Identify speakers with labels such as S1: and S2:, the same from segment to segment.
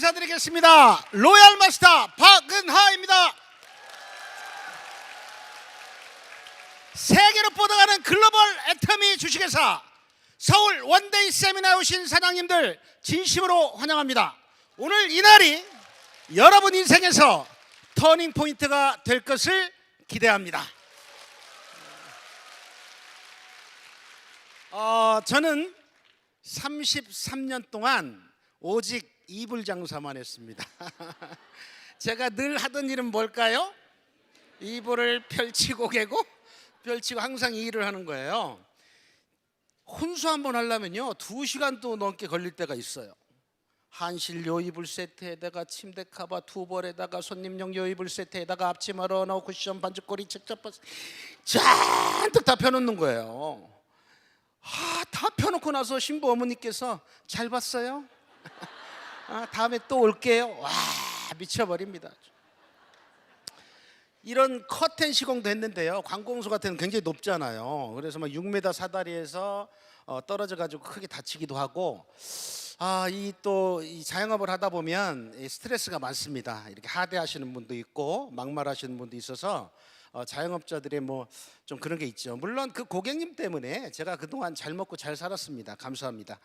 S1: 인사드리겠습니다. 로얄 마스터 박은하입니다. 세계로 뻗어가는 글로벌 애터미 주식회사 서울 원데이 세미나에 오신 사장님들 진심으로 환영합니다. 오늘 이날이 여러분 인생에서 터닝 포인트가 될 것을 기대합니다. 저는 33년 동안 오직 이불 장사만 했습니다. 제가 늘 하던 일은 뭘까요? 이불을 펼치고 개고 펼치고 항상 이 일을 하는 거예요. 혼수 한번 하려면요 2시간도 넘게 걸릴 때가 있어요. 한실 요이불 세트에다가 침대 커버 2벌에다가 손님용 요이불 세트에다가 앞치마 러너 쿠션 반죽고리 책잡버스 잔뜩 다 펴놓는 거예요. 다 펴놓고 나서 신부 어머니께서 잘 봤어요? 다음에 또 올게요. 와, 미쳐버립니다. 이런 커튼 시공도 했는데요, 관공서 같은 건 굉장히 높잖아요. 그래서 막 6m 사다리에서 떨어져 가지고 크게 다치기도 하고, 이 자영업을 하다 보면 스트레스가 많습니다. 이렇게 하대하시는 분도 있고 막말하시는 분도 있어서 자영업자들의 좀 그런 게 있죠. 물론 그 고객님 때문에 제가 그동안 잘 먹고 잘 살았습니다. 감사합니다.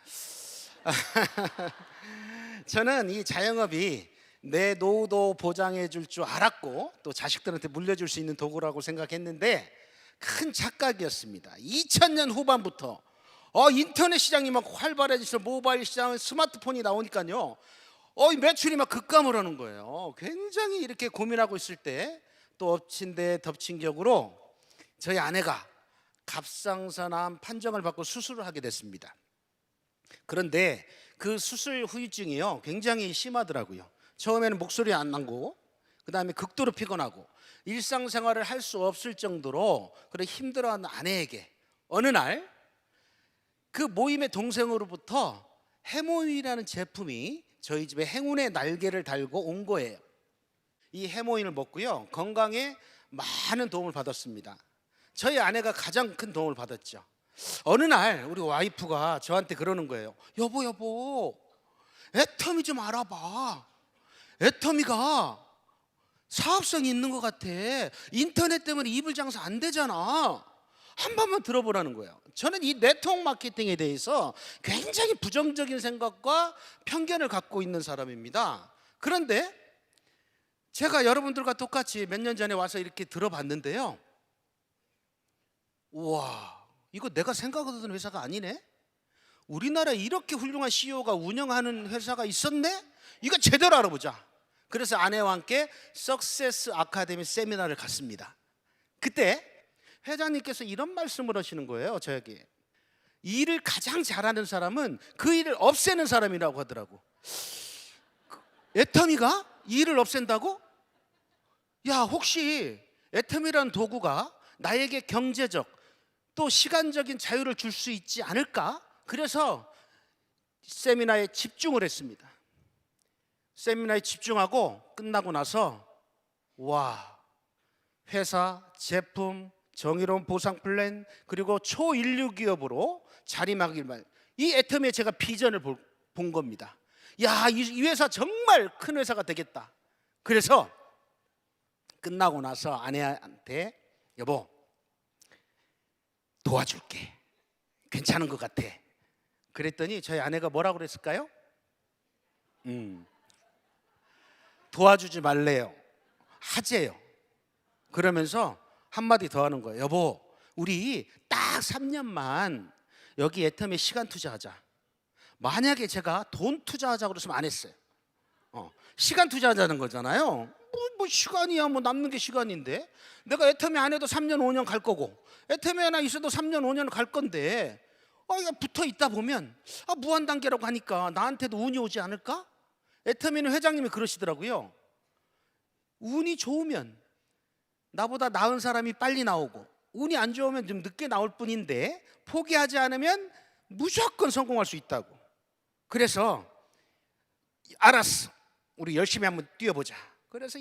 S1: 저는 이 자영업이 내 노후도 보장해 줄 줄 알았고 또 자식들한테 물려줄 수 있는 도구라고 생각했는데 큰 착각이었습니다. 2000년 후반부터 인터넷 시장이 막 활발해져서 모바일 시장, 스마트폰이 나오니까요, 매출이 막 급감을 하는 거예요. 굉장히 이렇게 고민하고 있을 때 또 엎친 데 덮친 격으로 저희 아내가 갑상선암 판정을 받고 수술을 하게 됐습니다. 그런데 그 수술 후유증이요 굉장히 심하더라고요. 처음에는 목소리 안 나고, 그 다음에 극도로 피곤하고 일상생활을 할 수 없을 정도로 그런 힘들어하는 아내에게 어느 날 그 모임의 동생으로부터 해모인이라는 제품이 저희 집에 행운의 날개를 달고 온 거예요. 이 해모인을 먹고요 건강에 많은 도움을 받았습니다. 저희 아내가 가장 큰 도움을 받았죠. 어느 날 우리 와이프가 저한테 그러는 거예요. 여보 애터미 좀 알아봐. 애터미가 사업성이 있는 것 같아. 인터넷 때문에 이불 장사 안 되잖아. 한 번만 들어보라는 거예요. 저는 이 네트워크 마케팅에 대해서 굉장히 부정적인 생각과 편견을 갖고 있는 사람입니다. 그런데 제가 여러분들과 똑같이 몇 년 전에 와서 이렇게 들어봤는데요, 우와, 이거 내가 생각하던 회사가 아니네. 우리나라에 이렇게 훌륭한 CEO가 운영하는 회사가 있었네. 이거 제대로 알아보자. 그래서 아내와 함께 석세스 아카데미 세미나를 갔습니다. 그때 회장님께서 이런 말씀을 하시는 거예요. 저에게 일을 가장 잘하는 사람은 그 일을 없애는 사람이라고 하더라고. 애터미가 일을 없앤다고? 야, 혹시 애터미라는 도구가 나에게 경제적 또 시간적인 자유를 줄 수 있지 않을까? 그래서 세미나에 집중을 했습니다. 세미나에 집중하고 끝나고 나서 와, 회사, 제품, 정의로운 보상 플랜, 그리고 초인류 기업으로 자리매김할 이 애터미에 제가 비전을 본 겁니다. 야, 이 회사 정말 큰 회사가 되겠다. 그래서 끝나고 나서 아내한테 여보 도와줄게. 괜찮은 것 같아. 그랬더니 저희 아내가 뭐라고 그랬을까요? 도와주지 말래요. 하재요. 그러면서 한마디 더 하는 거예요. 여보, 우리 딱 3년만 여기 애터미에 시간 투자하자. 만약에 제가 돈 투자하자고 그랬으면 안 했어요. 시간 투자하자는 거잖아요. 뭐 시간이야, 남는 게 시간인데. 내가 애터미 안 해도 3년 5년 갈 거고 애터미 하나 있어도 3년 5년 갈 건데 이거 붙어 있다 보면 무한단계라고 하니까 나한테도 운이 오지 않을까? 애터미는 회장님이 그러시더라고요. 운이 좋으면 나보다 나은 사람이 빨리 나오고 운이 안 좋으면 좀 늦게 나올 뿐인데 포기하지 않으면 무조건 성공할 수 있다고. 그래서 알았어, 우리 열심히 한번 뛰어보자. 그래서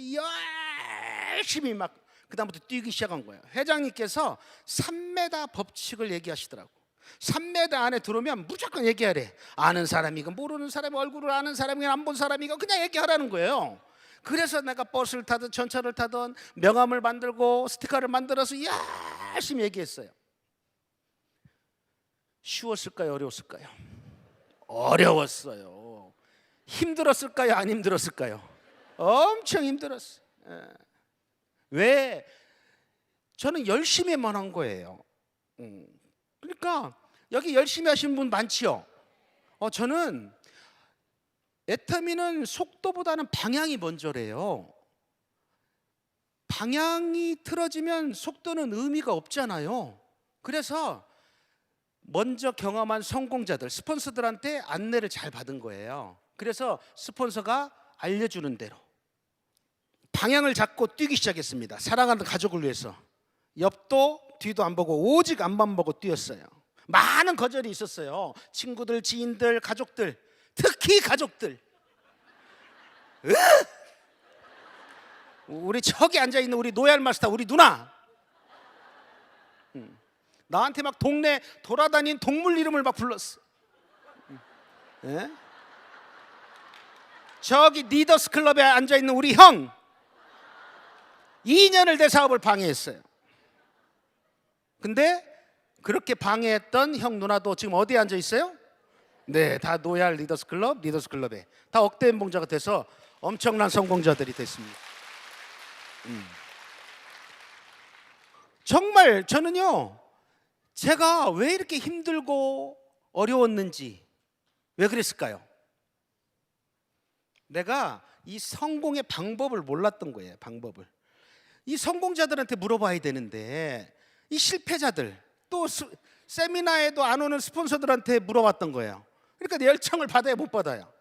S1: 열심히 막 그다음부터 뛰기 시작한 거예요. 회장님께서 3m 법칙을 얘기하시더라고. 3m 안에 들어오면 무조건 얘기하래. 아는 사람이건 모르는 사람이, 얼굴을 아는 사람이건 안 본 사람이건 그냥 얘기하라는 거예요. 그래서 내가 버스를 타든 전철을 타든 명함을 만들고 스티커를 만들어서 열심히 얘기했어요. 쉬웠을까요? 어려웠을까요? 어려웠어요. 힘들었을까요? 안 힘들었을까요? 엄청 힘들었어요. 왜? 저는 열심히만 한 거예요. 그러니까 여기 열심히 하신 분 많지요? 저는 애터미는 속도보다는 방향이 먼저래요. 방향이 틀어지면 속도는 의미가 없잖아요. 그래서 먼저 경험한 성공자들, 스폰서들한테 안내를 잘 받은 거예요. 그래서 스폰서가 알려주는 대로 방향을 잡고 뛰기 시작했습니다. 사랑하는 가족을 위해서. 옆도 뒤도 안 보고 오직 앞만 보고 뛰었어요. 많은 거절이 있었어요. 친구들, 지인들, 가족들, 특히 가족들. 우리 저기 앉아있는 우리 노얄 마스터, 우리 누나, 나한테 막 동네 돌아다닌 동물 이름을 막 불렀어. 예? 저기 리더스 클럽에 앉아있는 우리 형, 2년을 내 사업을 방해했어요. 근데 그렇게 방해했던 형 누나도 지금 어디에 앉아있어요? 네, 다 노얄 리더스 클럽에 다 억대 연봉자가 돼서 엄청난 성공자들이 됐습니다. 정말 저는요, 제가 왜 이렇게 힘들고 어려웠는지, 왜 그랬을까요? 내가 이 성공의 방법을 몰랐던 거예요. 방법을. 이 성공자들한테 물어봐야 되는데 이 실패자들, 또 세미나에도 안 오는 스폰서들한테 물어봤던 거예요. 그러니까 열정을 받아야 못 받아요.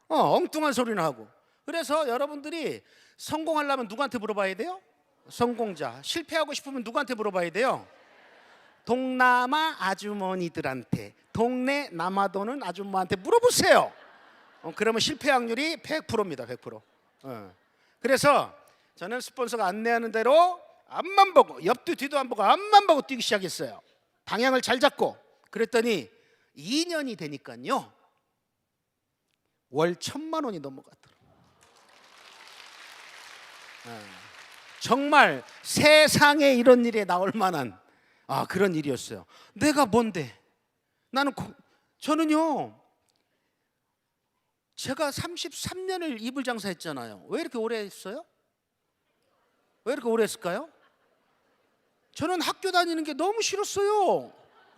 S1: 엉뚱한 소리나 하고. 그래서 여러분들이 성공하려면 누구한테 물어봐야 돼요? 성공자. 실패하고 싶으면 누구한테 물어봐야 돼요? 동남아 아주머니들한테, 동네 남아도는 아줌마한테 물어보세요. 그러면 실패 확률이 100%입니다. 100%. 그래서 저는 스폰서가 안내하는 대로 앞만 보고, 옆도 뒤도 안 보고 앞만 보고 뛰기 시작했어요. 방향을 잘 잡고. 그랬더니 2년이 되니까요, 월 1,000만 원이 넘어갔더라고요. 정말 세상에 이런 일이 나올 만한 그런 일이었어요. 내가 뭔데? 저는요, 제가 33년을 이불 장사했잖아요. 왜 이렇게 오래 했어요? 왜 이렇게 오래 했을까요? 저는 학교 다니는 게 너무 싫었어요.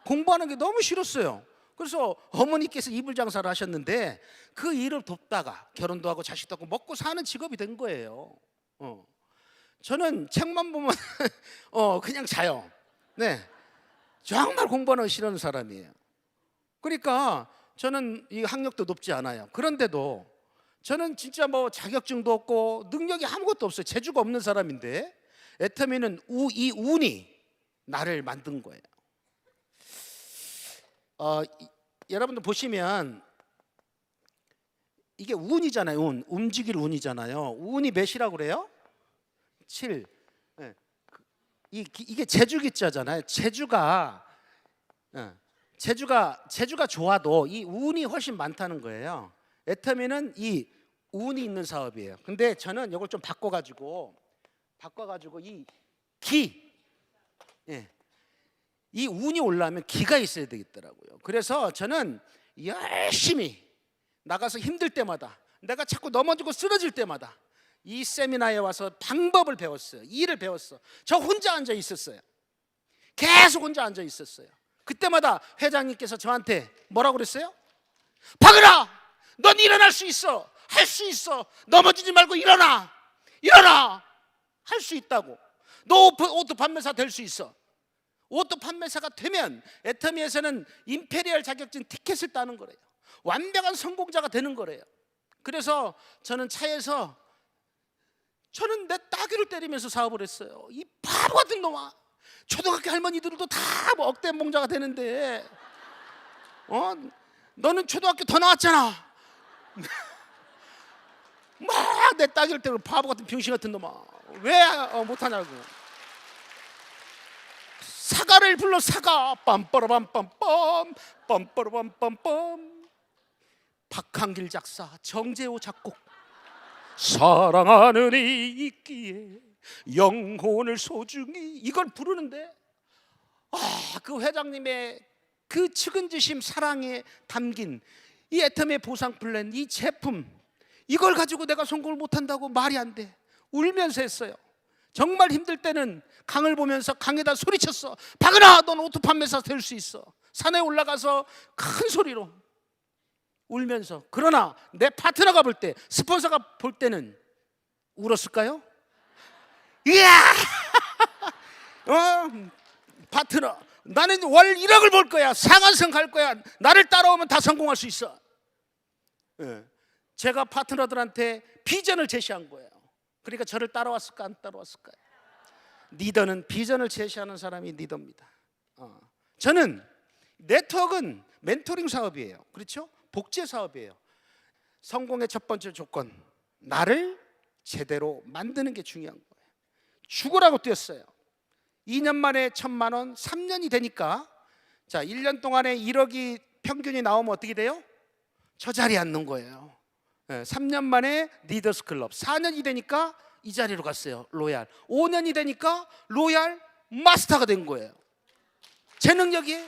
S1: 공부하는 게 너무 싫었어요. 그래서 어머니께서 이불 장사를 하셨는데 그 일을 돕다가 결혼도 하고 자식도 하고 먹고 사는 직업이 된 거예요. 저는 책만 보면 그냥 자요. 네, 정말 공부하는 거 싫어하는 사람이에요. 그러니까 저는 이 학력도 높지 않아요. 그런데도 저는 진짜 뭐 자격증도 없고 능력이 아무것도 없어요. 재주가 없는 사람인데 애터미는 이 운이 나를 만든 거예요. 여러분들 보시면 이게 운이잖아요. 움직일 운이잖아요. 운이 몇이라고 그래요? 7. 네. 이게 제주기자잖아요. 제주가 좋아도 이 운이 훨씬 많다는 거예요. 애터미는 이 운이 있는 사업이에요. 근데 저는 이걸 좀 바꿔가지고 이 기, 이 운이 올라오면 기가 있어야 되겠더라고요. 그래서 저는 열심히 나가서 힘들 때마다, 내가 자꾸 넘어지고 쓰러질 때마다 이 세미나에 와서 방법을 배웠어요. 일을 배웠어. 저 혼자 앉아 있었어요. 계속 혼자 앉아 있었어요. 그때마다 회장님께서 저한테 뭐라고 그랬어요? 박은아, 넌 일어날 수 있어. 할 수 있어. 넘어지지 말고 일어나. 할 수 있다고. 너 오토 판매사 될 수 있어. 오토 판매사가 되면 애터미에서는 임페리얼 자격증 티켓을 따는 거래요. 완벽한 성공자가 되는 거래요. 그래서 저는 차에서 저는 내 따귀를 때리면서 사업을 했어요. 이 바보 같은 놈아. 초등학교 할머니들도 다 뭐 억대 연봉자가 되는데 너는 초등학교 더 나왔잖아. 막 내 따귀를 때리고 바보 같은 병신 같은 놈아. 왜 못하냐고. 사과를 불러. 사과. 빰빠라밤빰빰 빰빠라밤빰빰. 박한길 작사, 정재호 작곡. 사랑하는 이 있기에 영혼을 소중히, 이걸 부르는데 그 회장님의 그 측은지심 사랑에 담긴 이 애터미의 보상 플랜, 이 제품, 이걸 가지고 내가 성공을 못한다고 말이 안 돼. 울면서 했어요. 정말 힘들 때는 강을 보면서 강에다 소리쳤어. 박은아, 넌 오토 판매사 될 수 있어. 산에 올라가서 큰 소리로 울면서. 그러나 내 파트너가 볼 때, 스폰서가 볼 때는 울었을까요? 이야 파트너, 나는 월 1억을 벌 거야. 상한선 갈 거야. 나를 따라오면 다 성공할 수 있어. 제가 파트너들한테 비전을 제시한 거예요. 그러니까 저를 따라왔을까 안 따라왔을까요? 리더는 비전을 제시하는 사람이 리더입니다. 저는 네트워크는 멘토링 사업이에요. 그렇죠? 복제 사업이에요. 성공의 첫 번째 조건, 나를 제대로 만드는 게 중요한 거예요. 죽으라고 뛰었어요. 2년 만에 1,000만 원, 3년이 되니까, 자, 1년 동안에 1억이 평균이 나오면 어떻게 돼요? 저 자리에 앉는 거예요. 3년 만에 리더스 클럽, 4년이 되니까 이 자리로 갔어요. 로얄. 5년이 되니까 로얄 마스터가 된 거예요. 제 능력이에요?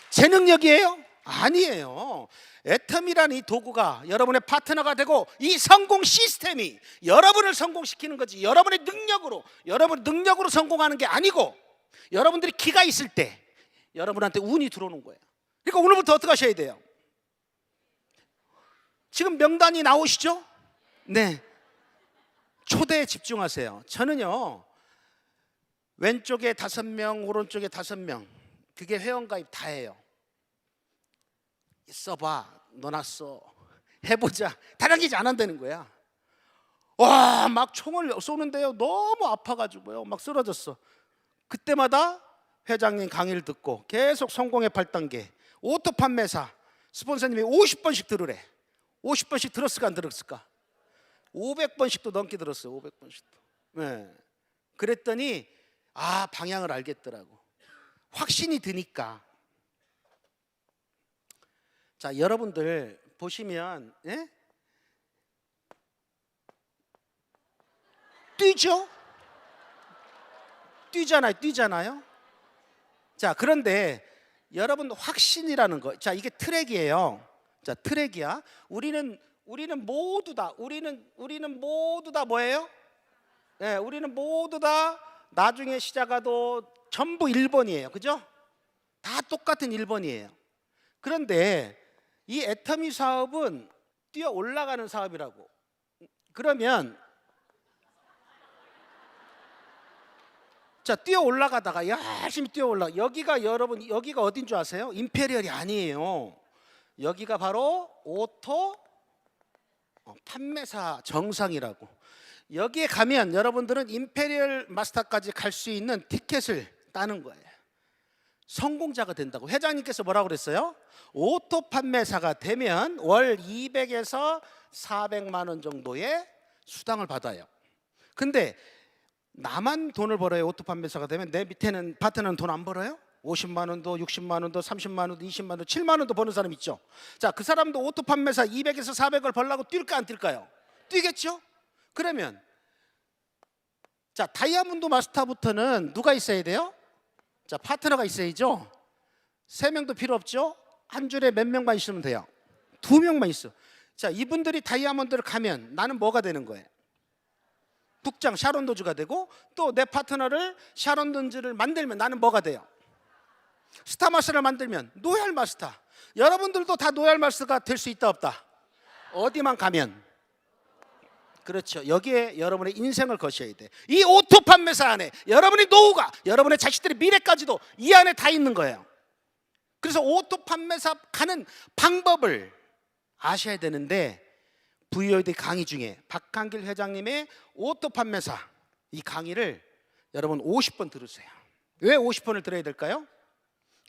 S1: 제 능력이에요? 아니에요. 애텀이라는 이 도구가 여러분의 파트너가 되고, 이 성공 시스템이 여러분을 성공시키는 거지, 여러분의 능력으로 성공하는 게 아니고, 여러분들이 기가 있을 때 여러분한테 운이 들어오는 거예요. 그러니까 오늘부터 어떻게 하셔야 돼요? 지금 명단이 나오시죠? 네. 초대에 집중하세요. 저는요, 왼쪽에 5명, 오른쪽에 5명, 그게 회원가입 다예요. 써봐, 너나 써, 해보자. 다른 게 안 한다는 거야. 와, 막 총을 쏘는데요, 너무 아파가지고요, 막 쓰러졌어. 그때마다 회장님 강의를 듣고 계속 성공의 8단계, 오토 판매사 스폰서님이 50번씩 들으래. 50번씩 들었을까 안 들었을까? 500번씩도 넘게 들었어요. 500번씩도. 네. 그랬더니 방향을 알겠더라고. 확신이 드니까. 자, 여러분들 보시면, 예? 뛰죠? 뛰잖아요. 자, 그런데 여러분, 확신이라는 거, 자, 이게 트랙이에요. 자, 트랙이야. 우리는 모두 다 뭐예요? 네, 우리는 모두 다 나중에 시작하도 전부 1번이에요. 그죠? 다 똑같은 1번이에요. 그런데 이 애터미 사업은 뛰어 올라가는 사업이라고. 그러면 자, 뛰어 올라가다가 열심히 뛰어 올라. 여기가 어딘 줄 아세요? 임페리얼이 아니에요. 여기가 바로 오토 판매사 정상이라고. 여기에 가면 여러분들은 임페리얼 마스터까지 갈 수 있는 티켓을 따는 거예요. 성공자가 된다고. 회장님께서 뭐라고 그랬어요? 오토 판매사가 되면 월 200에서 400만 원 정도의 수당을 받아요. 근데 나만 돈을 벌어요. 오토 판매사가 되면 내 밑에는 파트너는 돈 안 벌어요? 50만 원도, 60만 원도, 30만 원도, 20만 원도, 7만 원도 버는 사람 있죠. 자, 그 사람도 오토 판매사 200에서 400을 벌려고 뛸까 안 뛸까요? 뛰겠죠. 그러면 자, 다이아몬드 마스터부터는 누가 있어야 돼요? 자, 파트너가 있어야죠. 3명도 필요 없죠. 한 줄에 몇 명만 있으면 돼요? 2명만 있어. 자, 이분들이 다이아몬드를 가면 나는 뭐가 되는 거예요? 북장 샤론도즈가 되고, 또 내 파트너를 샤론도즈를 만들면 나는 뭐가 돼요? 스타마스터를 만들면 노얄 마스터. 여러분들도 다 노얄 마스터가 될 수 있다 없다? 어디만 가면. 그렇죠. 여기에 여러분의 인생을 거셔야 돼. 이 오토 판매사 안에 여러분의 노후가, 여러분의 자식들의 미래까지도 이 안에 다 있는 거예요. 그래서 오토 판매사 가는 방법을 아셔야 되는데, VOD 강의 중에 박한길 회장님의 오토 판매사 이 강의를 여러분 50번 들으세요. 왜 50번을 들어야 될까요?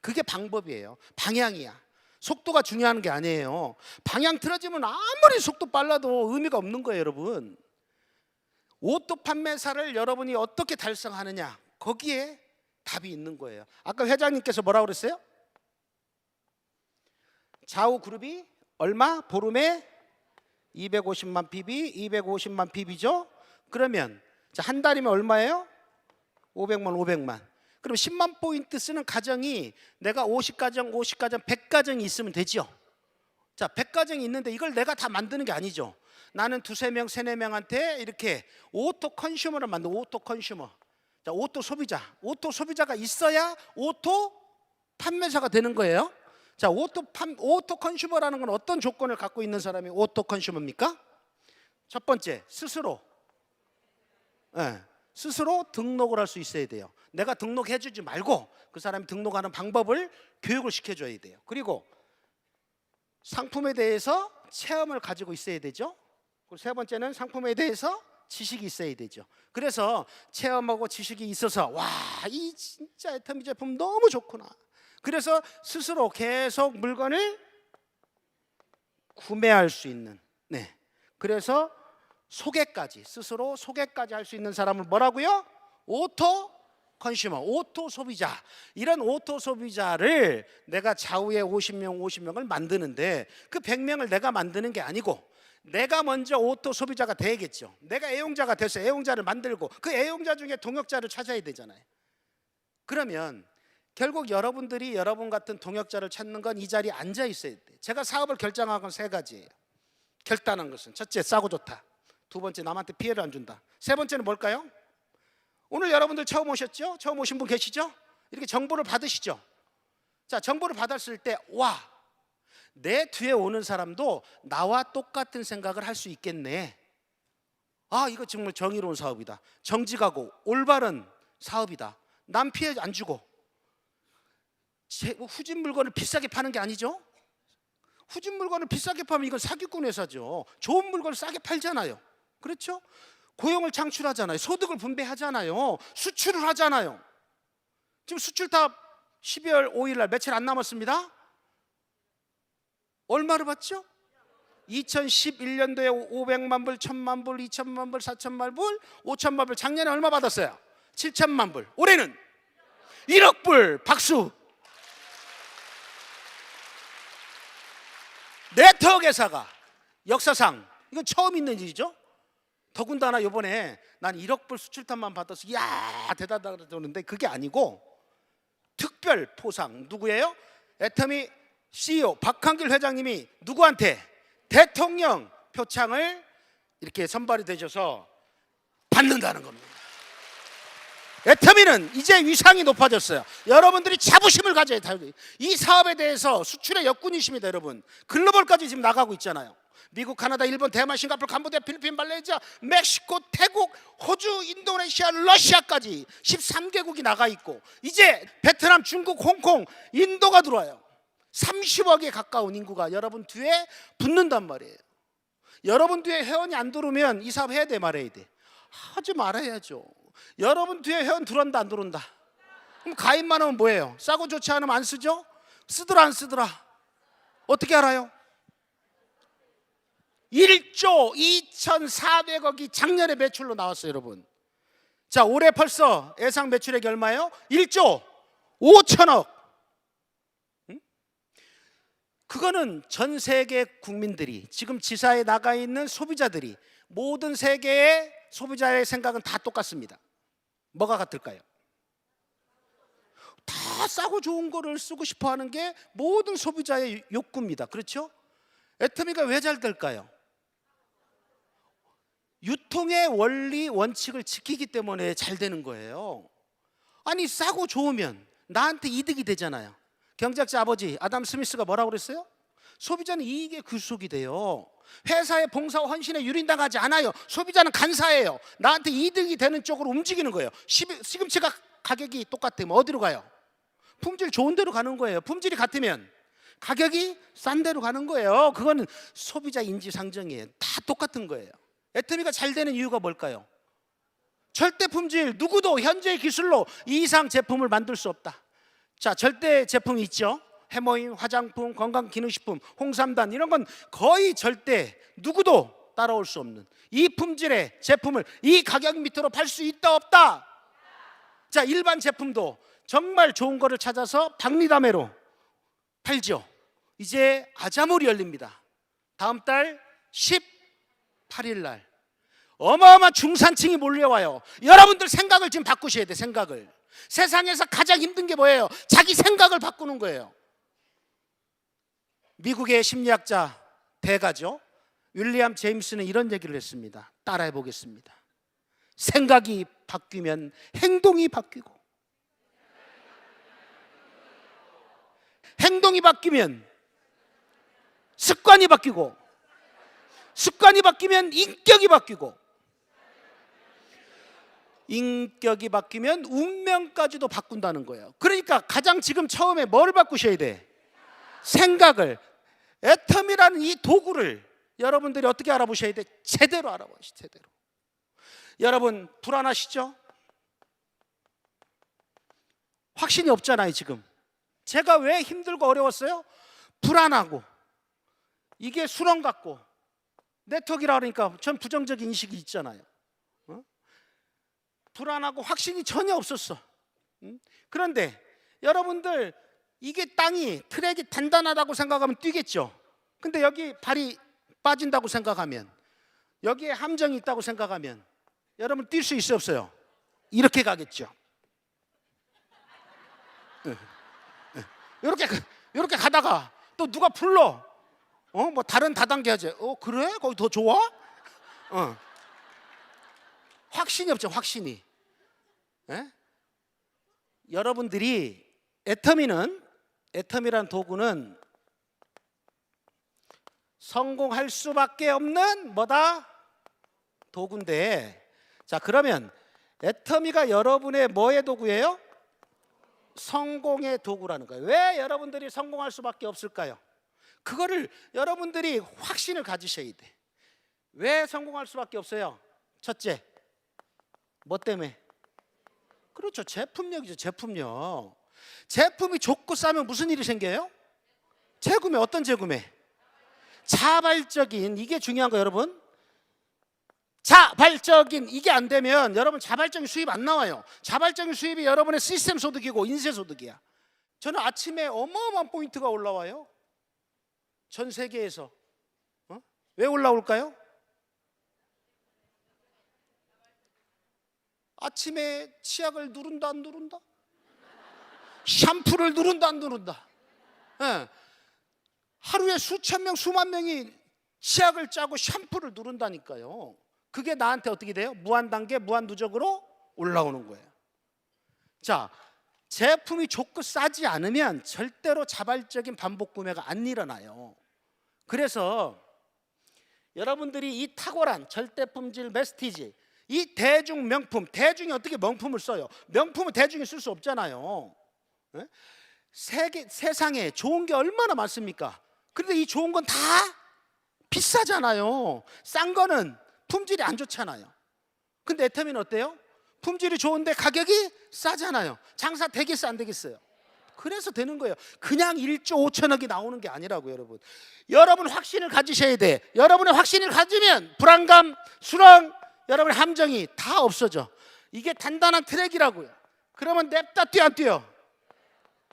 S1: 그게 방법이에요. 방향이야. 속도가 중요한 게 아니에요. 방향 틀어지면 아무리 속도 빨라도 의미가 없는 거예요, 여러분. 오토 판매사를 여러분이 어떻게 달성하느냐, 거기에 답이 있는 거예요. 아까 회장님께서 뭐라고 그랬어요? 좌우 그룹이 얼마? 보름에 250만 PB, 250만 PB죠? 그러면 한 달이면 얼마예요? 500만. 그럼 10만 포인트 쓰는 가정이 내가 50가정, 100가정이 있으면 되죠. 자, 100가정이 있는데 이걸 내가 다 만드는 게 아니죠. 나는 두세 명, 세네 명한테 이렇게 오토 컨슈머를 만들어. 오토 컨슈머. 자, 오토 소비자가 있어야 오토 판매사가 되는 거예요. 자, 오토 컨슈머라는 건 어떤 조건을 갖고 있는 사람이 오토 컨슈머입니까? 첫 번째, 스스로 등록을 할 수 있어야 돼요. 내가 등록해 주지 말고 그 사람이 등록하는 방법을 교육을 시켜줘야 돼요. 그리고 상품에 대해서 체험을 가지고 있어야 되죠. 그리고 세 번째는 상품에 대해서 지식이 있어야 되죠. 그래서 체험하고 지식이 있어서 와, 이 진짜 애터미 제품 너무 좋구나. 그래서 스스로 계속 물건을 구매할 수 있는, 그래서 스스로 소개까지 할 수 있는 사람을 뭐라고요? 오토 컨슈머, 오토 소비자. 이런 오토 소비자를 내가 좌우에 50명을 만드는데 그 100명을 내가 만드는 게 아니고 내가 먼저 오토 소비자가 돼야겠죠. 내가 애용자가 돼서 애용자를 만들고 그 애용자 중에 동역자를 찾아야 되잖아요. 그러면 결국 여러분들이 여러분 같은 동역자를 찾는 건 이 자리에 앉아 있어야 돼요. 제가 사업을 결정한 건 세 가지예요. 결단한 것은 첫째, 싸고 좋다. 두 번째, 남한테 피해를 안 준다. 세 번째는 뭘까요? 오늘 여러분들 처음 오셨죠? 처음 오신 분 계시죠? 이렇게 정보를 받으시죠? 자, 정보를 받았을 때 와, 내 뒤에 오는 사람도 나와 똑같은 생각을 할 수 있겠네. 아, 이거 정말 정의로운 사업이다. 정직하고 올바른 사업이다. 남 피해 안 주고. 후진 물건을 비싸게 파는 게 아니죠. 후진 물건을 비싸게 파면 이건 사기꾼 회사죠. 좋은 물건을 싸게 팔잖아요. 그렇죠? 고용을 창출하잖아요. 소득을 분배하잖아요. 수출을 하잖아요. 지금 수출탑 12월 5일 날 며칠 안 남았습니다. 얼마를 받죠? 2011년도에 500만 불, 1000만 불, 2000만 불, 4000만 불, 5000만 불. 작년에 얼마 받았어요? 7000만 불. 올해는 1억 불. 박수. 네트워크 회사가 역사상 이건 처음 있는 일이죠. 더군다나 이번에 난 1억 불 수출탑만 받아서 이야 대단하다 그러는데 그게 아니고 특별 포상. 누구예요? 애터미 CEO 박한길 회장님이 누구한테? 대통령 표창을 이렇게 선발이 되셔서 받는다는 겁니다. 애터미는 이제 위상이 높아졌어요. 여러분들이 자부심을 가져야 돼요. 이 사업에 대해서 수출의 역군이십니다. 여러분, 글로벌까지 지금 나가고 있잖아요. 미국, 카나다, 일본, 대만, 싱가포르, 캄보디아, 필리핀, 말레이시아, 멕시코, 태국, 호주, 인도네시아, 러시아까지 13개국이 나가 있고 이제 베트남, 중국, 홍콩, 인도가 들어와요. 30억에 가까운 인구가 여러분 뒤에 붙는단 말이에요. 여러분 뒤에 회원이 안 들어오면 이 사업 해야 돼, 말아야 돼? 하지 말아야죠. 여러분 뒤에 회원 들어온다, 안 들어온다? 그럼 가입만 하면 뭐예요? 싸고 좋지 않으면 안 쓰죠? 쓰더라 안 쓰더라? 어떻게 알아요? 1조 2,400억이 작년에 매출로 나왔어요, 여러분. 자, 올해 벌써 예상 매출액이 얼마예요? 1조 5천억. 그거는 전 세계 국민들이, 지금 지사에 나가 있는 소비자들이, 모든 세계의 소비자의 생각은 다 똑같습니다. 뭐가 같을까요? 다 싸고 좋은 거를 쓰고 싶어 하는 게 모든 소비자의 욕구입니다. 그렇죠? 애터미가 왜 잘 될까요? 유통의 원리 원칙을 지키기 때문에 잘 되는 거예요. 아니, 싸고 좋으면 나한테 이득이 되잖아요. 경제학자 아버지 아담 스미스가 뭐라고 그랬어요? 소비자는 이익의 구속이 돼요. 회사의 봉사와 헌신에 유린당하지 않아요. 소비자는 간사해요. 나한테 이득이 되는 쪽으로 움직이는 거예요. 시금치가 가격이 똑같으면 어디로 가요? 품질 좋은 데로 가는 거예요. 품질이 같으면 가격이 싼 데로 가는 거예요. 그거는 소비자 인지상정이에요. 다 똑같은 거예요. 애터미가 잘 되는 이유가 뭘까요? 절대 품질, 누구도 현재의 기술로 이 이상 제품을 만들 수 없다. 자, 절대 제품이 있죠. 해모임, 화장품, 건강기능식품, 홍삼단, 이런 건 거의 절대 누구도 따라올 수 없는 이 품질의 제품을 이 가격 밑으로 팔 수 있다 없다? 자, 일반 제품도 정말 좋은 거를 찾아서 박리담회로 팔죠. 이제 아자몰이 열립니다. 다음 달 18일 날 어마어마한 중산층이 몰려와요. 여러분들 생각을 지금 바꾸셔야 돼. 생각을. 세상에서 가장 힘든 게 뭐예요? 자기 생각을 바꾸는 거예요. 미국의 심리학자 대가죠, 윌리엄 제임스는 이런 얘기를 했습니다. 따라해 보겠습니다. 생각이 바뀌면 행동이 바뀌고, 행동이 바뀌면 습관이 바뀌고, 습관이 바뀌면 인격이 바뀌고, 인격이 바뀌면 운명까지도 바꾼다는 거예요. 그러니까 가장 지금 처음에 뭘 바꾸셔야 돼? 생각을. 애텀이라는 이 도구를 여러분들이 어떻게 알아보셔야 돼? 제대로 알아보셔. 제대로. 여러분 불안하시죠? 확신이 없잖아요. 지금 제가 왜 힘들고 어려웠어요? 불안하고, 이게 수렁 같고, 네트워크라 그러니까 전 부정적인 인식이 있잖아요. 불안하고 확신이 전혀 없었어. 그런데 여러분들 이게 땅이, 트랙이 단단하다고 생각하면 뛰겠죠. 근데 여기 발이 빠진다고 생각하면, 여기에 함정이 있다고 생각하면 여러분 뛸 수 있어요 없어요? 이렇게 가겠죠. 이렇게 가다가 또 누가 불러. 뭐 다른 다단계 하지. 그래? 거기 더 좋아? 확신이 없죠. 확신이. 여러분들이 애터미란 도구는 성공할 수밖에 없는 뭐다? 도구인데, 자 그러면 애터미가 여러분의 뭐의 도구예요? 성공의 도구라는 거예요. 왜 여러분들이 성공할 수밖에 없을까요? 그거를 여러분들이 확신을 가지셔야 돼. 왜 성공할 수밖에 없어요? 첫째, 뭐 때문에? 그렇죠. 제품력이죠. 제품력. 제품이 좋고 싸면 무슨 일이 생겨요? 재구매. 어떤 재구매? 자발적인, 이게 중요한 거예요 여러분. 자발적인, 이게 안 되면 여러분 자발적인 수입 안 나와요. 자발적인 수입이 여러분의 시스템 소득이고 인쇄 소득이야. 저는 아침에 어마어마한 포인트가 올라와요. 전 세계에서. 왜 올라올까요? 아침에 치약을 누른다 안 누른다? 샴푸를 누른다 안 누른다? 하루에 수천 명 수만 명이 치약을 짜고 샴푸를 누른다니까요. 그게 나한테 어떻게 돼요? 무한단계 무한누적으로 올라오는 거예요. 자, 제품이 좋고 싸지 않으면 절대로 자발적인 반복 구매가 안 일어나요. 그래서 여러분들이 이 탁월한 절대품질 메스티지, 이 대중 명품, 대중이 어떻게 명품을 써요? 명품은 대중이 쓸 수 없잖아요. 세상에 좋은 게 얼마나 많습니까? 그런데 이 좋은 건 다 비싸잖아요. 싼 거는 품질이 안 좋잖아요. 근데 애터미는 어때요? 품질이 좋은데 가격이 싸잖아요. 장사 되겠어 안 되겠어요? 그래서 되는 거예요. 그냥 1조 5천억이 나오는 게 아니라고요. 여러분, 여러분 확신을 가지셔야 돼. 여러분의 확신을 가지면 불안감, 수렁, 여러분의 함정이 다 없어져. 이게 단단한 트랙이라고요. 그러면 냅다 뛰어 안 뛰어?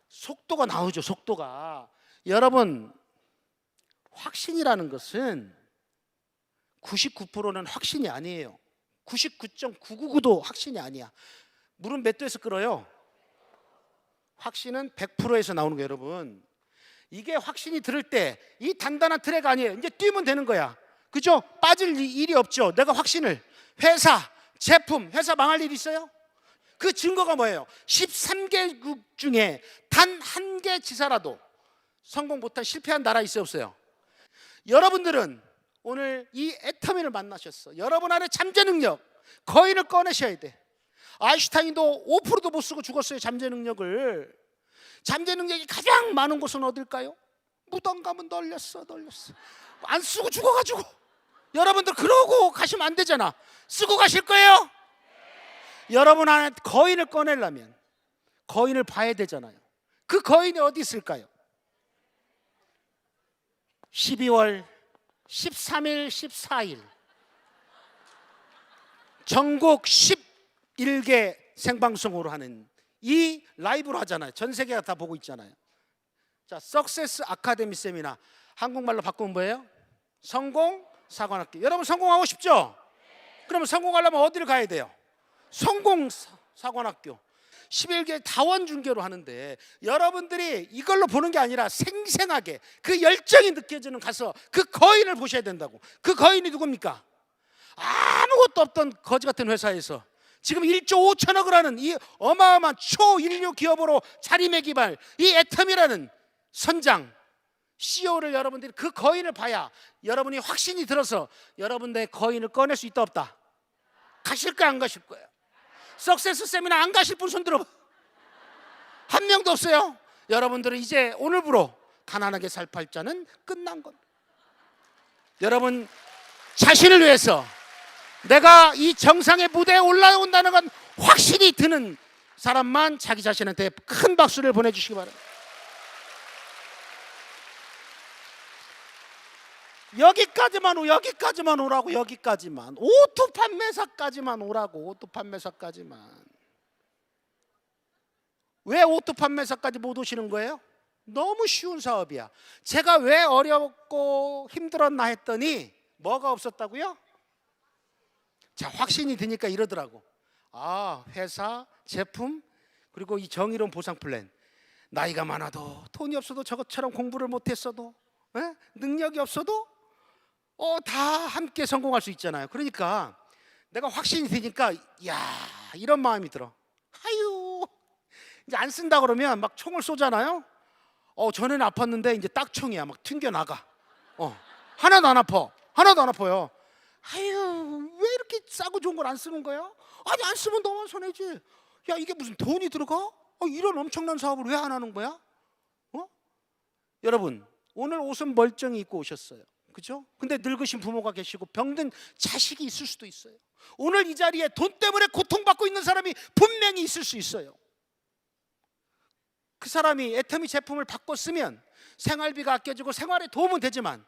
S1: 속도가 나오죠. 속도가. 여러분, 확신이라는 것은 99%는 확신이 아니에요. 99.999도 확신이 아니야. 물은 몇 도에서 끓어요? 확신은 100%에서 나오는 거예요. 여러분, 이게 확신이 들을 때 이 단단한 트랙 아니에요. 이제 뛰면 되는 거야. 그죠? 빠질 일이 없죠. 내가 확신을, 회사, 제품, 회사 망할 일 있어요? 그 증거가 뭐예요? 13개국 중에 단 한 개 지사라도 성공 못한, 실패한 나라 있어요 없어요? 여러분들은 오늘 이 애터미를 만나셨어. 여러분 안에 잠재 능력, 거인을 꺼내셔야 돼. 아인슈타인도 5%도 못 쓰고 죽었어요. 잠재 능력을. 잠재 능력이 가장 많은 곳은 어딜까요? 무덤 가면 널렸어. 안 쓰고 죽어가지고. 여러분들 그러고 가시면 안 되잖아. 쓰고 가실 거예요? 여러분 안에 거인을 꺼내려면 거인을 봐야 되잖아요. 그 거인이 어디 있을까요? 12월 13일, 14일 전국 11개 생방송으로 하는 이 라이브로 하잖아요. 전 세계가 다 보고 있잖아요. 자, 석세스 아카데미 세미나, 한국말로 바꾸면 뭐예요? 성공 사관학교. 여러분 성공하고 싶죠? 그러면 성공하려면 어디를 가야 돼요? 성공 사관학교. 11개 다원 중계로 하는데 여러분들이 이걸로 보는 게 아니라 생생하게 그 열정이 느껴지는 가서 그 거인을 보셔야 된다고. 그 거인이 누굽니까? 아무것도 없던 거지 같은 회사에서 지금 1조 5천억을 하는 이 어마어마한 초인류 기업으로 자리매김할 이 애텀이라는 선장 CEO를 여러분들이 그 거인을 봐야 여러분이 확신이 들어서 여러분들의 거인을 꺼낼 수 있다 없다? 가실 거야 안 가실 거예요? 석세스 세미나 안 가실 분 손 들어봐. 한 명도 없어요. 여러분들은 이제 오늘부로 가난하게 살 팔자는 끝난 겁니다. 여러분 자신을 위해서 내가 이 정상의 무대에 올라온다는 건 확신이 드는 사람만 자기 자신한테 큰 박수를 보내주시기 바랍니다. 여기까지만 오라고. 여기까지만. 오토 판매사까지만 오라고. 오토 판매사까지만. 왜 오토 판매사까지 못 오시는 거예요? 너무 쉬운 사업이야. 제가 왜 어렵고 힘들었나 했더니 뭐가 없었다고요? 자, 확신이 드니까 이러더라고. 아, 회사, 제품, 그리고 이 정의로운 보상 플랜. 나이가 많아도 돈이 없어도 저것처럼 공부를 못했어도 능력이 없어도 다 함께 성공할 수 있잖아요. 그러니까 내가 확신이 드니까 야, 이런 마음이 들어. 아유, 이제 안 쓴다 그러면 막 총을 쏘잖아요. 전에는 아팠는데 이제 딱 총이야. 막 튕겨나가. 하나도 안 아파. 하나도 안 아파요. 아유, 왜 이렇게 싸고 좋은 걸 안 쓰는 거야? 아니, 안 쓰면 너만 손해지. 야, 이게 무슨 돈이 들어가? 이런 엄청난 사업을 왜 안 하는 거야? 여러분, 오늘 옷은 멀쩡히 입고 오셨어요. 그죠? 근데 늙으신 부모가 계시고 병든 자식이 있을 수도 있어요. 오늘 이 자리에 돈 때문에 고통받고 있는 사람이 분명히 있을 수 있어요. 그 사람이 애터미 제품을 바꿔 쓰면 생활비가 아껴지고 생활에 도움은 되지만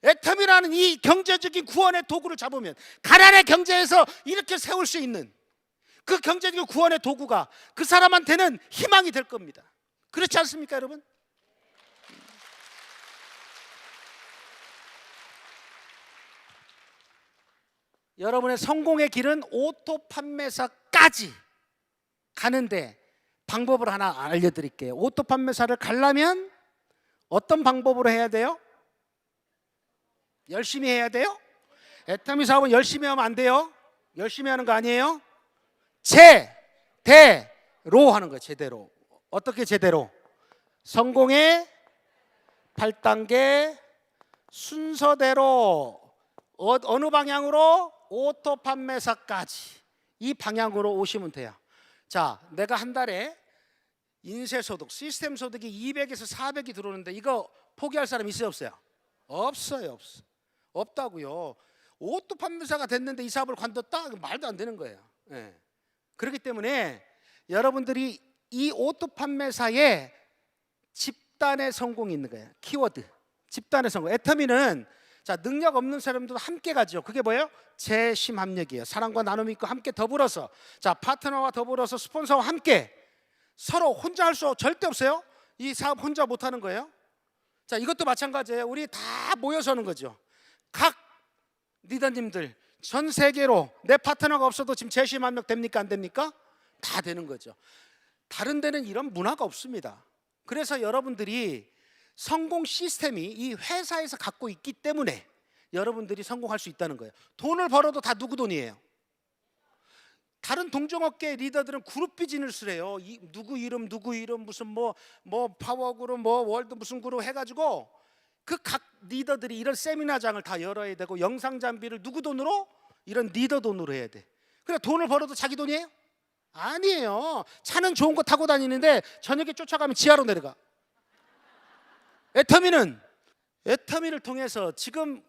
S1: 애텀이라는 이 경제적인 구원의 도구를 잡으면 가난의 경제에서 이렇게 세울 수 있는 그 경제적인 구원의 도구가 그 사람한테는 희망이 될 겁니다. 그렇지 않습니까, 여러분? 여러분의 성공의 길은 오토 판매사까지 가는데 방법을 하나 알려드릴게요. 오토 판매사를 가려면 어떤 방법으로 해야 돼요? 열심히 해야 돼요? 애터미 사업은 열심히 하면 안 돼요. 열심히 하는 거 아니에요. 제대로 하는 거예요. 제대로. 어떻게 제대로? 성공의 8단계 순서대로 어느 방향으로? 오토 판매사까지 이 방향으로 오시면 돼요. 자, 내가 한 달에 인쇄소득, 시스템 소득이 200에서 400이 들어오는데 이거 포기할 사람 있어요 없어요? 없어요. 없다고요. 오토 판매사가 됐는데 이 사업을 관뒀다? 말도 안 되는 거예요. 그렇기 때문에 여러분들이 이 오토 판매사의 집단의 성공이 있는 거예요. 키워드 집단의 성공. 애터미는 자, 능력 없는 사람들도 함께 가죠. 그게 뭐예요? 재심합력이에요. 사랑과 나눔이 있고 함께 더불어서, 자, 파트너와 더불어서 스폰서와 함께 서로 혼자 할 수 절대 없어요. 이 사업 혼자 못 하는 거예요. 자, 이것도 마찬가지예요. 우리 다 모여서 하는 거죠. 각 리더님들 전 세계로 내 파트너가 없어도 지금 재심합력 됩니까? 안 됩니까? 다 되는 거죠. 다른 데는 이런 문화가 없습니다. 그래서 여러분들이 성공 시스템이 이 회사에서 갖고 있기 때문에 여러분들이 성공할 수 있다는 거예요. 돈을 벌어도 다 누구 돈이에요? 다른 동종업계 리더들은 그룹 비즈니스를 해요. 누구 이름 무슨 뭐 파워그룹 뭐 월드 무슨 그룹 해가지고 그 각 리더들이 이런 세미나장을 다 열어야 되고 영상 장비를 누구 돈으로? 이런 리더 돈으로 해야 돼. 그래 돈을 벌어도 자기 돈이에요? 아니에요. 차는 좋은 거 타고 다니는데 저녁에 쫓아가면 지하로 내려가. 애터미를 통해서 지금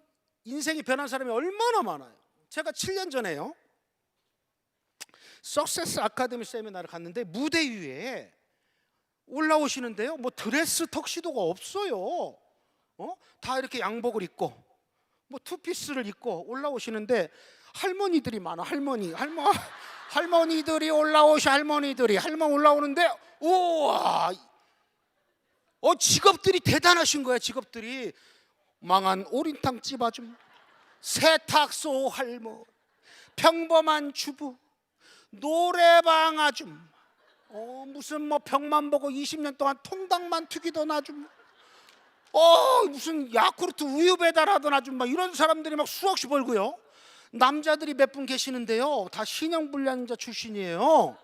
S1: 인생이 변한 사람이 얼마나 많아요. 제가 7년 전에요 석세스 아카데미 세미나를 갔는데 무대 위에 올라오시는데요, 뭐 드레스 턱시도가 없어요. 다 이렇게 양복을 입고 뭐 투피스를 입고 올라오시는데 할머니들이 많아. 할머니들이 할머니 올라오는데, 우와, 직업들이 대단하신 거야. 직업들이 망한 오린탕 집 아줌마, 세탁소 할머, 평범한 주부, 노래방 아줌마, 무슨 뭐 병만 보고 20년 동안 통닭만 튀기던 아줌마, 무슨 야쿠르트 우유 배달하던 아줌마, 이런 사람들이 막 수억씩 벌고요. 남자들이 몇 분 계시는데요, 다 신용불량자 출신이에요.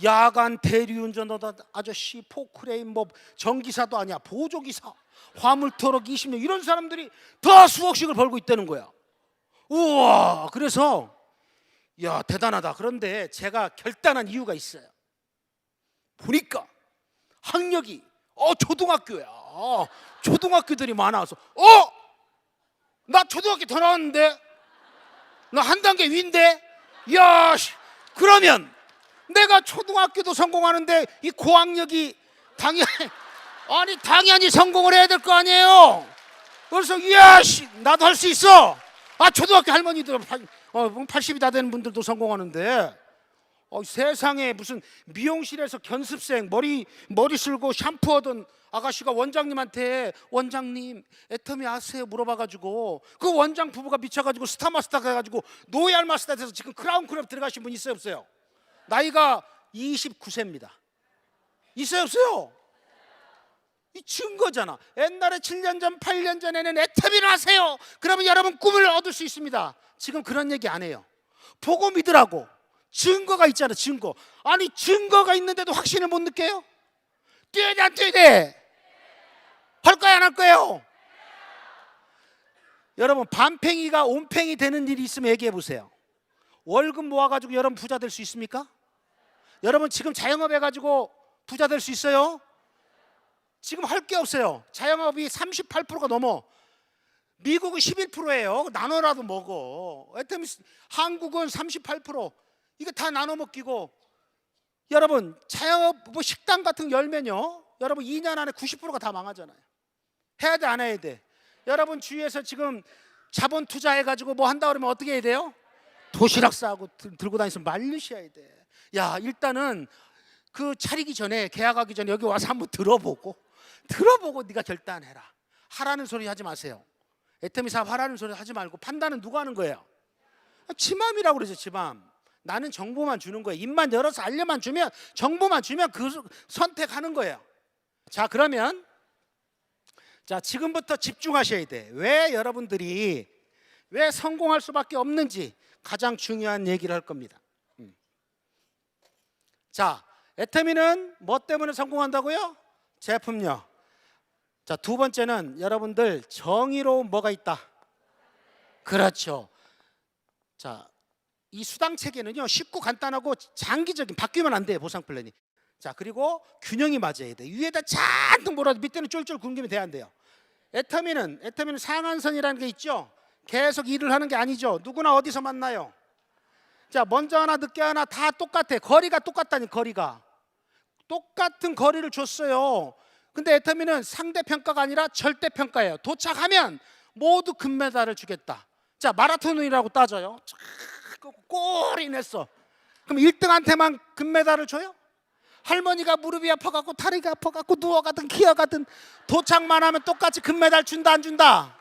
S1: 야간 대리운전하던 아저씨, 포크레인, 뭐 전기사도 아니야, 보조기사, 화물트럭 20년, 이런 사람들이 다 수억씩을 벌고 있다는 거야. 우와, 그래서 야, 대단하다. 그런데 제가 결단한 이유가 있어요. 보니까 학력이 초등학교야. 초등학교들이 많아서 나 초등학교 더 나왔는데, 나 한 단계 위인데, 야, 그러면 내가 초등학교도 성공하는데 이 고학력이 당연히 성공을 해야 될 거 아니에요. 그래서 나도 할 수 있어. 초등학교 할머니들 80이 다 되는 분들도 성공하는데, 세상에 무슨 미용실에서 견습생 머리 쓸고 샴푸하던 아가씨가 원장님한테, 원장님 애터미 아세요? 물어봐가지고 그 원장 부부가 미쳐가지고 스타마스터 가가지고 노얄 마스터 돼서 지금 크라운 클럽 들어가신 분 있어요, 없어요? 나이가 29세입니다. 있어요, 없어요? 이 증거잖아. 옛날에 7년 전 8년 전에는 애터미를 하세요, 그러면 여러분 꿈을 얻을 수 있습니다. 지금 그런 얘기 안 해요. 보고 믿으라고. 증거가 있잖아, 증거. 아니, 증거가 있는데도 확신을 못 느껴요? 뛰어야 돼, 안 뛰어야 돼? 할 거야, 안 할 거예요? 여러분, 반팽이가 온팽이 되는 일이 있으면 얘기해 보세요. 월급 모아가지고 여러분 부자 될 수 있습니까? 여러분 지금 자영업 해가지고 부자 될 수 있어요? 지금 할 게 없어요. 자영업이 38%가 넘어. 미국은 11%예요. 나눠라도 먹어. 한국은 38%. 이거 다 나눠 먹기고. 여러분 자영업 뭐 식당 같은 거 열면요, 여러분 2년 안에 90%가 다 망하잖아요. 해야 돼, 안 해야 돼? 여러분 주위에서 지금 자본 투자해가지고 뭐 한다 그러면 어떻게 해야 돼요? 도시락 싸고 들고 다니면서 말리셔야 돼. 야, 일단은 그 차리기 전에, 계약하기 전에 여기 와서 한번 들어보고 네가 결단해라. 하라는 소리 하지 마세요. 애터미 사업 하라는 소리 하지 말고, 판단은 누가 하는 거예요? 지 맘이라고 그러죠, 지 맘. 나는 정보만 주는 거예요. 입만 열어서 알려만 주면, 정보만 주면 그 선택하는 거예요. 자, 그러면 지금부터 집중하셔야 돼. 왜 여러분들이 왜 성공할 수밖에 없는지 가장 중요한 얘기를 할 겁니다. 자, 애터미는 뭐 때문에 성공한다고요? 제품요. 자, 두 번째는 여러분들 정의로운 뭐가 있다? 그렇죠. 자, 이 수당 체계는요, 쉽고 간단하고 장기적인, 바뀌면 안 돼요, 보상 플랜이. 자, 그리고 균형이 맞아야 돼. 위에다 잔뜩 몰아도 밑에는 쫄쫄 굶기면 돼야 안 돼요. 애터미는 상한선이라는 게 있죠. 계속 일을 하는 게 아니죠. 누구나 어디서 만나요? 자, 먼저 하나 늦게 하나 다 똑같아. 거리가 똑같다니, 거리가. 똑같은 거리를 줬어요. 근데 애터미는 상대평가가 아니라 절대평가예요. 도착하면 모두 금메달을 주겠다. 자, 마라톤이라고 따져요. 꼬리 냈어. 그럼 1등한테만 금메달을 줘요? 할머니가 무릎이 아파갖고 다리가 아파갖고 누워가든 기어가든 도착만 하면 똑같이 금메달 준다, 안 준다?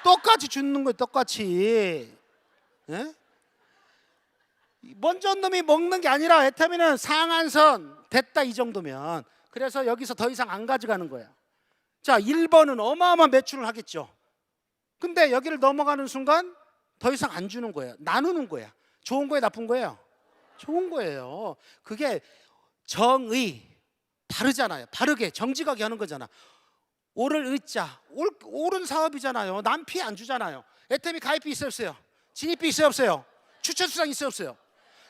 S1: 똑같이 주는 거예요, 똑같이. 예? 먼저 온 놈이 먹는 게 아니라 애터미는 상한선 됐다, 이 정도면. 그래서 여기서 더 이상 안 가져가는 거예요. 자, 1번은 어마어마한 매출을 하겠죠. 근데 여기를 넘어가는 순간 더 이상 안 주는 거예요. 나누는 거야. 좋은 거예요, 나쁜 거예요? 좋은 거예요. 그게 정의, 바르잖아요. 바르게 정직하게 하는 거잖아. 옳을 의자, 옳은 사업이잖아요. 남 피해 안 주잖아요. 애터미 가입비 있어요, 없어요? 진입비 있어요, 없어요? 추천 수당 있어요, 없어요?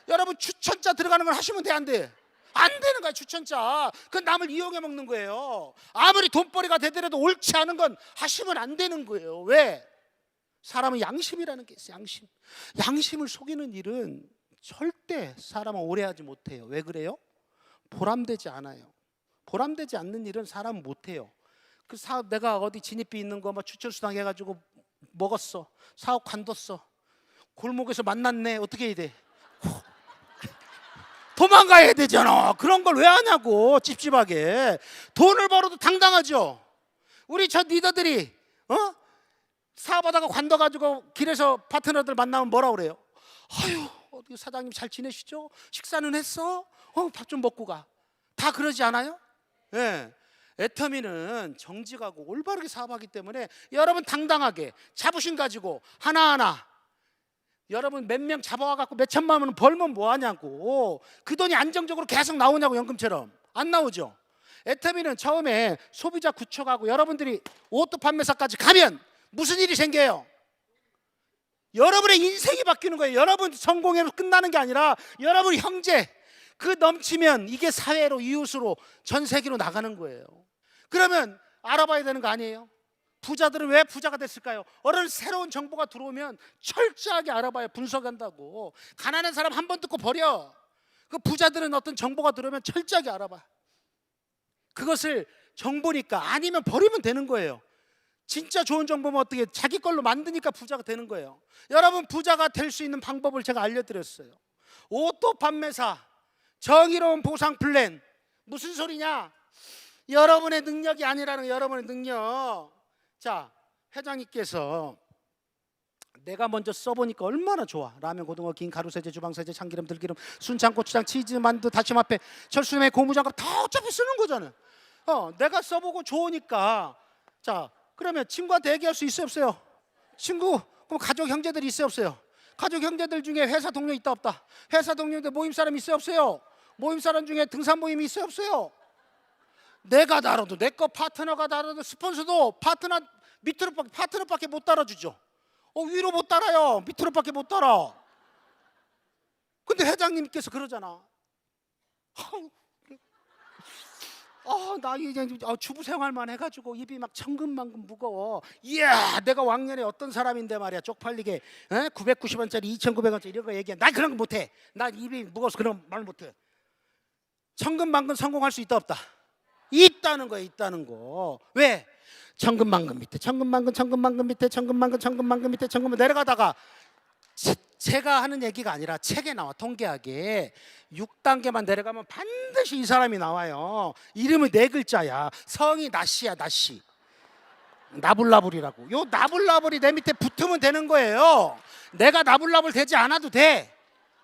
S1: 여러분 추천자 들어가는 걸 하시면 돼, 안 돼? 안 되는 거야, 추천자. 그건 남을 이용해 먹는 거예요. 아무리 돈벌이가 되더라도 옳지 않은 건 하시면 안 되는 거예요. 왜? 사람은 양심이라는 게 있어요, 양심. 양심을 속이는 일은 절대 사람은 오래 하지 못해요. 왜 그래요? 보람되지 않아요. 보람되지 않는 일은 사람은 못해요. 그 사업, 내가 어디 진입비 있는 거 뭐 추천 수당 해가지고 먹었어. 사업 관뒀어. 골목에서 만났네. 어떻게 해야 돼? 도망가야 되잖아. 그런 걸 왜 하냐고. 찝찝하게. 돈을 벌어도 당당하죠. 우리 저 리더들이 사업하다가 관둬가지고 길에서 파트너들 만나면 뭐라 그래요? 아유, 어디 사장님 잘 지내시죠? 식사는 했어? 밥 좀 먹고 가. 다 그러지 않아요? 예. 애터미는 정직하고 올바르게 사업하기 때문에 여러분 당당하게 자부심 가지고 하나하나 여러분 몇 명 잡아와갖고 몇 천만 원 벌면 뭐하냐고. 그 돈이 안정적으로 계속 나오냐고. 연금처럼 안 나오죠. 애터미는 처음에 소비자 구축하고 여러분들이 오토 판매사까지 가면 무슨 일이 생겨요? 여러분의 인생이 바뀌는 거예요. 여러분 성공으로 끝나는 게 아니라 여러분 형제 그 넘치면 이게 사회로 이웃으로 전 세계로 나가는 거예요. 그러면 알아봐야 되는 거 아니에요? 부자들은 왜 부자가 됐을까요? 어느 새로운 정보가 들어오면 철저하게 알아봐야 분석한다고. 가난한 사람 한 번 듣고 버려. 그 부자들은 어떤 정보가 들어오면 철저하게 알아봐. 그것을 정보니까 아니면 버리면 되는 거예요. 진짜 좋은 정보면 어떻게 자기 걸로 만드니까 부자가 되는 거예요. 여러분 부자가 될 수 있는 방법을 제가 알려드렸어요. 오토 판매사 정의로운 보상 플랜. 무슨 소리냐? 여러분의 능력이 아니라는 거예요. 여러분의 능력. 자, 회장님께서 내가 먼저 써보니까 얼마나 좋아. 라면, 고등어, 김, 가루세제, 주방세제, 참기름, 들기름, 순창, 고추장, 치즈, 만두, 다시마패, 철수매, 고무장갑 다 어차피 쓰는 거잖아요. 내가 써보고 좋으니까. 자, 그러면 친구한테 얘기할 수 있어요 없어요? 친구, 그럼 가족 형제들이 있어요 없어요? 가족 형제들 중에 회사 동료 있다 없다? 회사 동료인데 모임 사람 있어요 없어요? 모임 사람 중에 등산 모임이 있어요 없어요? 내가 달아도 내 거 파트너가 달아도 스폰서도 파트너 밑으로밖에 파트너밖에 못 달아주죠. 위로 못 달아요. 밑으로밖에 못 달아. 근데 회장님께서 그러잖아. 나 이제 주부 생활만 해가지고 입이 막 천근만근 무거워. 이야, 내가 왕년에 어떤 사람인데 말이야. 쪽팔리게 990원짜리 2,900원짜리 이런 거 얘기해. 난 그런 거 못해. 난 입이 무거워서 그런 말 못해. 천근만근 성공할 수 있다 없다? 있다는 거예요. 있다는 거. 왜? 천근만근 밑에 천근만근 밑에 천근만근 밑에 내려가다가 제가 하는 얘기가 아니라 책에 나와. 통계하게 6단계만 내려가면 반드시 이 사람이 나와요. 이름이 4글자야. 성이 나씨야. 나씨. 나불나불이라고. 요 나불나불이 내 밑에 붙으면 되는 거예요. 내가 나불나불 되지 않아도 돼.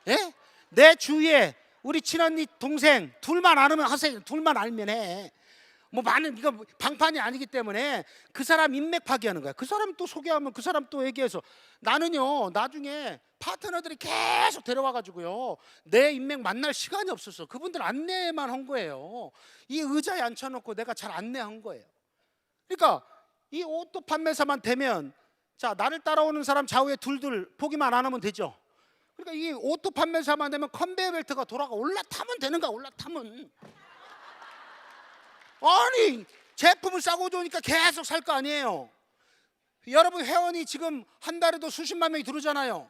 S1: 예? 내 주위에 우리 친언니 동생 둘만 알면 하세요. 둘만 알면 해. 뭐 많은 이거 방판이 아니기 때문에 그 사람 인맥 파기하는 거야. 그 사람 또 소개하면 그 사람 또 얘기해서. 나는요 나중에 파트너들이 계속 데려와가지고요 내 인맥 만날 시간이 없었어. 그분들 안내만 한 거예요. 이 의자에 앉혀놓고 내가 잘 안내한 거예요. 그러니까 이 오토 판매사만 되면 자 나를 따라오는 사람 좌우에 둘둘 보기만 안 하면 되죠. 그러니까 이 오토 판매사만 되면 컨베이어 벨트가 돌아가. 올라타면 되는 거야. 올라타면. 아니 제품을 싸고 좋으니까 계속 살 거 아니에요. 여러분 회원이 지금 한 달에도 수십만 명이 들어오잖아요.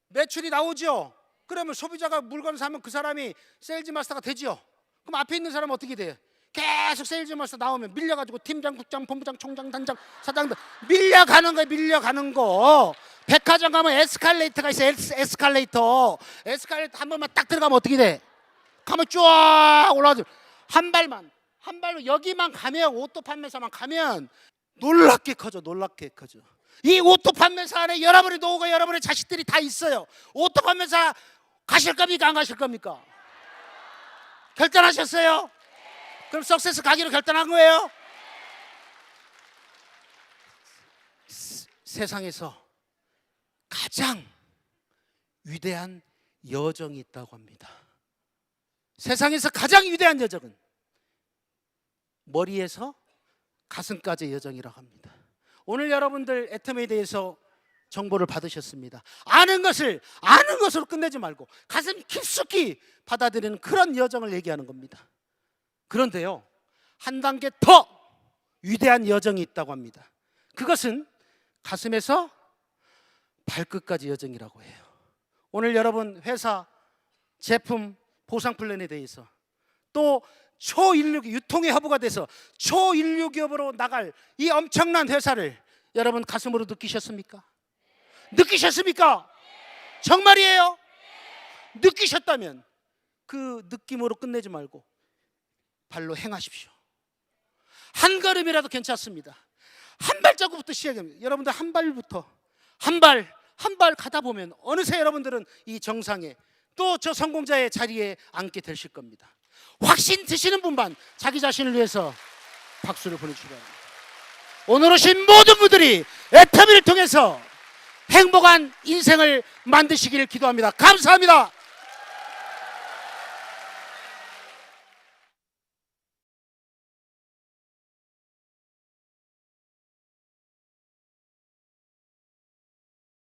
S1: 매출이 나오죠. 그러면 소비자가 물건을 사면 그 사람이 세일즈 마스터가 되죠. 그럼 앞에 있는 사람은 어떻게 돼요? 계속 세일즈 마스터 나오면 밀려가지고 팀장, 국장, 본부장, 총장, 단장, 사장들 밀려가는 거예요. 밀려가는 거. 백화점 가면 에스컬레이터가 있어요. 에스컬레이터 한 번만 딱 들어가면 어떻게 돼? 가면 쫙 올라가죠. 한 발로 여기만 가면 오토 판매사만 가면 놀랍게 커져. 이 오토 판매사 안에 여러분의 노후가 여러분의 자식들이 다 있어요. 오토 판매사 가실 겁니까 안 가실 겁니까? 결단하셨어요? 그럼 석세스 가기로 결단한 거예요? 세상에서 가장 위대한 여정이 있다고 합니다. 세상에서 가장 위대한 여정은 머리에서 가슴까지의 여정이라고 합니다. 오늘 여러분들 애터미에 대해서 정보를 받으셨습니다. 아는 것으로 끝내지 말고 가슴 깊숙이 받아들이는 그런 여정을 얘기하는 겁니다. 그런데요, 한 단계 더 위대한 여정이 있다고 합니다. 그것은 가슴에서 발끝까지 여정이라고 해요. 오늘 여러분 회사, 제품, 보상 플랜에 대해서 또 초인류 유통의 허브가 돼서 초인류 기업으로 나갈 이 엄청난 회사를 여러분 가슴으로 느끼셨습니까? 느끼셨습니까? 정말이에요. 느끼셨다면 그 느낌으로 끝내지 말고 발로 행하십시오. 한 걸음이라도 괜찮습니다. 한 발자국부터 시작합니다. 여러분들 한 발부터 한 발 가다 보면 어느새 여러분들은 이 정상에 또 저 성공자의 자리에 앉게 되실 겁니다. 확신 드시는 분만 자기 자신을 위해서 박수를 보내주시기 바랍니다. 오늘 오신 모든 분들이 애터미를 통해서 행복한 인생을 만드시기를 기도합니다. 감사합니다.